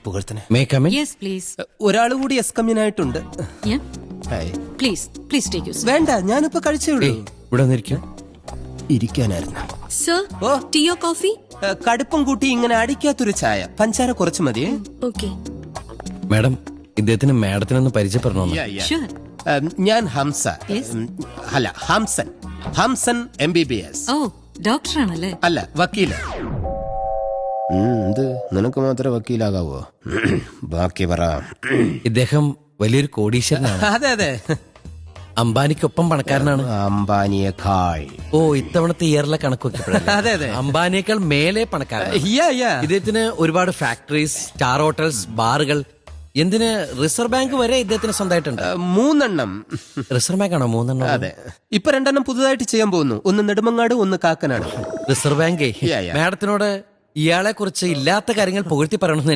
പുകഴ്ത്തനെ. May come in? Yes, please. ഒരാൾ കൂടി എസ്കമ്മിനായിട്ടുണ്ട്. Yeah. Hi. Please take your seat. വേണ്ട, ഞാനിപ്പോ കഴിച്ചേ ഉള്ളൂ. ഏയ്, ഇവിടെ വന്നിരിക്കും. ഇരിക്കാനായിരുന്നു. Sir, Oh. tea or coffee? കടുപ്പം കൂട്ടി ഇങ്ങനെ അടിക്കാത്തൊരു ചായ, പഞ്ചാര കുറച്ച് മതിയേ. Okay. മാഡം, ഇദ്ദേഹത്തിന് മാഡത്തിനൊന്ന് പരിചയപ്പെടണമെന്ന്. Sure. ഞാൻ ഹംസ. Yes. അല്ല, ഹംസൻ MBBS. Oh, doctor ആണല്ലേ? അല്ല, വക്കീല്. നിനക്ക് മാത്രമേ വക്കീലാകാവോ? ബാക്കി പറ. ഇദ്ദേഹം വലിയൊരു കോടീശ്വരനാണ്. അതെ. അംബാനിക്കൊപ്പം പണക്കാരനാണ്. അംബാനിയേക്കാൾ. ഓ, ഇത്തവണത്തെ ഇയറിലെ കണക്ക് അതെ. അംബാനിയേക്കാൾ മേലെ പണക്കാരനാണ്. ഇദ്ദേഹത്തിന് ഒരുപാട് ഫാക്ടറീസ്, സ്റ്റാർ ഹോട്ടൽസ്, ബാറുകൾ, എന്തിന് റിസർവ് ബാങ്ക് വരെ ഇദ്ദേഹത്തിന് സ്വന്തമായിട്ടുണ്ട്. 3 റിസർവ് ബാങ്ക് ആണോ 3? അതെ. ഇപ്പൊ 2 പുതുതായിട്ട് ചെയ്യാൻ പോകുന്നു. ഒന്ന് നെടുമങ്ങാട്, ഒന്ന് കാക്കനാട്. റിസർവ് ബാങ്കേ മാഡത്തിനോട് ഇയാളെ കുറിച്ച് ഇല്ലാത്ത കാര്യങ്ങൾ പുകഴ്ത്തി പറയണമെന്ന്